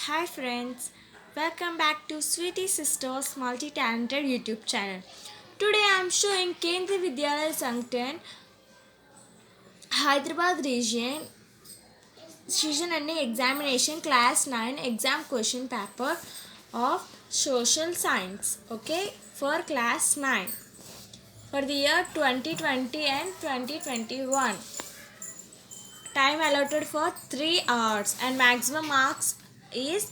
Hi friends, welcome back to Sweetie Sisters Multi-Talented YouTube channel. Today I am showing Kendriya Vidyalaya Sancton, Hyderabad region, season ending examination class 9 exam question paper of social science. Okay, for class 9 for the year 2020 and 2021. Time allotted for 3 hours and maximum marks is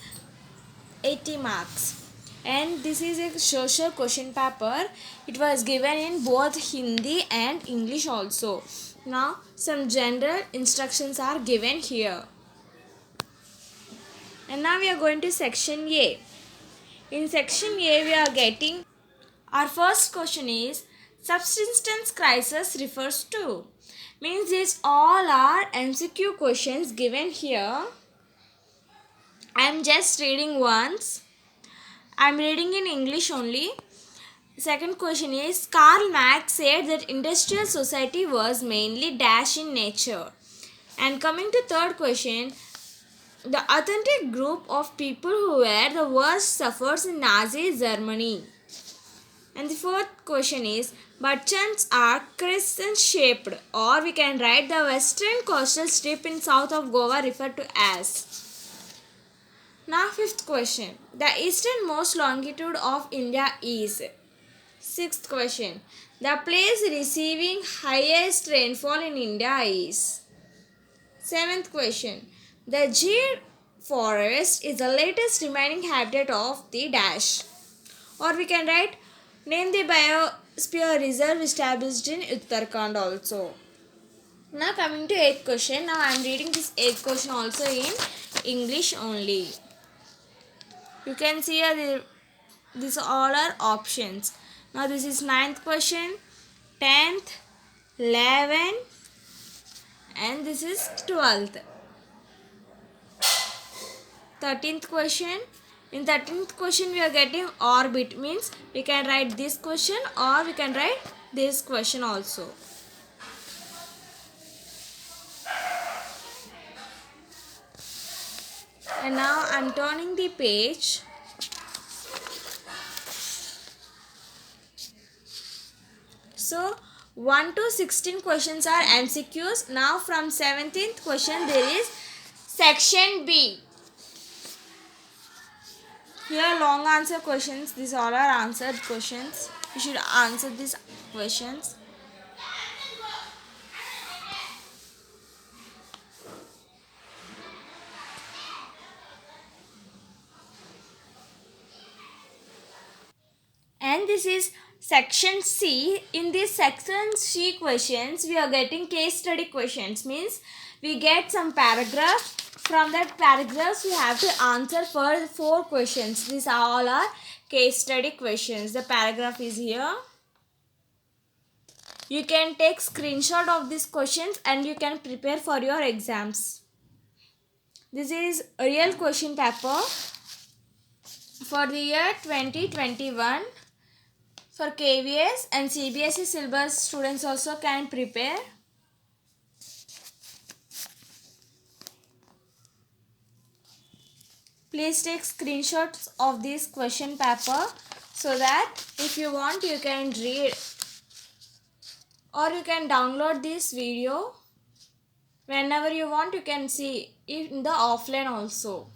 80 marks. And this is a social question paper. It was given in both Hindi and English also. Now some general instructions are given here. And now we are going to section A. In section A we are getting our first question is subsistence crisis refers to. Means these all are MCQ questions given here. I am just reading once. I am reading in English only. Second question is Karl Marx said that industrial society was mainly dash in nature. And coming to third question, the authentic group of people who were the worst sufferers in Nazi Germany. And the fourth question is merchants are crescent shaped, or we can write the western coastal strip in south of Goa referred to as. Now fifth question, the easternmost longitude of India is. Sixth question, the place receiving highest rainfall in India is. Seventh question, the Gir forest is the latest remaining habitat of the dash. Or we can write, name the biosphere reserve established in Uttarakhand also. Now coming to eighth question. Now I am reading this eighth question also in English only. You can see here these all are options. Now this is ninth question, 10th, 11th, and this is 12th. 13th question. In 13th question we are getting orbit, means we can write this question or we can write this question also. And now I am turning the page. So 1 to 16 questions are MCQs. Now from 17th question there is section B. Here long answer questions. These all are answered questions. You should answer these questions. And this is section C. In this section C questions we are getting case study questions, means we get some paragraph. From that paragraphs we have to answer for 4 questions. These all are case study questions. The paragraph is here. You can take screenshot of these questions and you can prepare for your exams. This is a real question paper for the year 2021. For KVS and CBSE syllabus students also can prepare. Please take screenshots of this question paper so that if you want you can read or you can download this video. Whenever you want you can see in the offline also.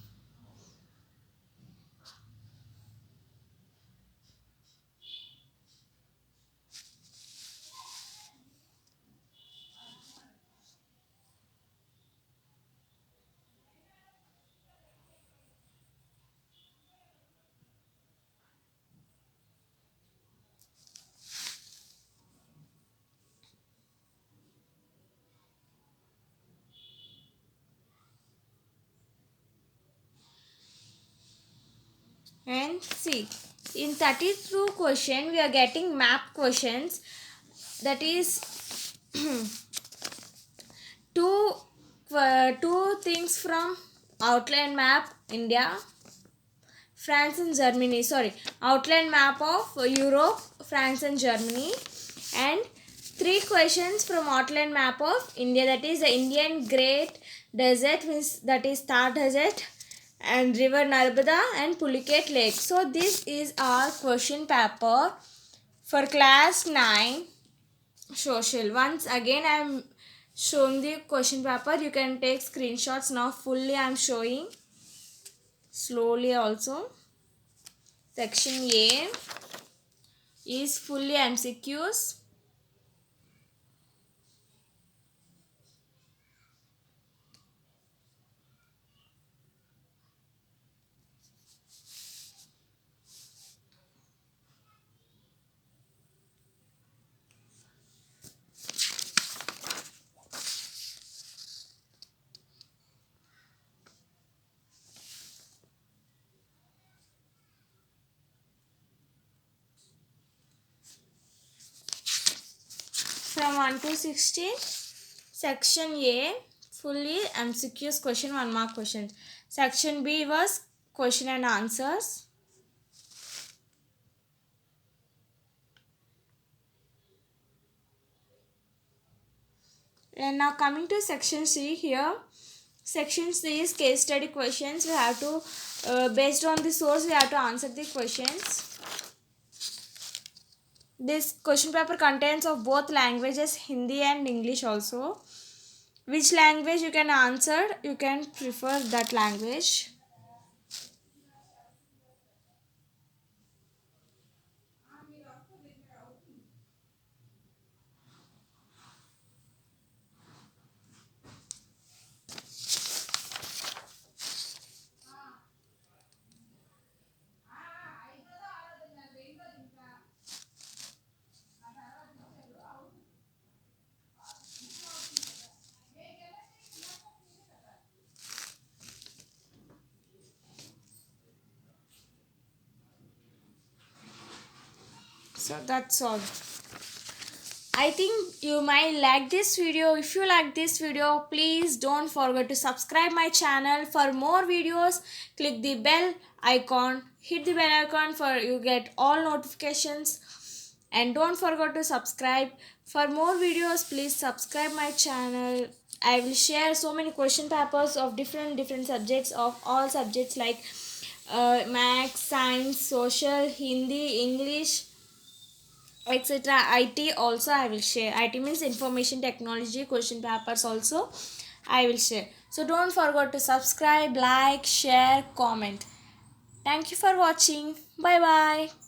And see, in 32 question we are getting map questions. That is two things from outline map India, France and Germany. Sorry, outline map of Europe, France and Germany, and 3 questions from outline map of India. That is the Indian Great Desert, means that is Thar Desert, and river Narmada and Pulicat Lake. So this is our question paper for class 9 social. Once again I am showing the question paper. You can take screenshots now. Fully I am showing, slowly also. Section A is fully MCQs. From 1 to 16, section A fully MCQs question, 1 mark questions. Section B was question and answers. And now coming to section C here. Section C is case study questions. We have to, based on the source, we have to answer the questions. This question paper contains of both languages, Hindi and English also. Which language you can answer, you can prefer that language. So that's all. I think you might like this video. If you like this video, please don't forget to subscribe my channel. For more videos, click the bell icon. Hit the bell icon for you get all notifications. And don't forget to subscribe. For more videos, please subscribe my channel. I will share so many question papers of different subjects, of all subjects like math, science, social, Hindi, English, etc. IT also I will share. IT means information technology question papers also I will share. So don't forget to subscribe, like, share, comment. Thank you for watching. Bye bye.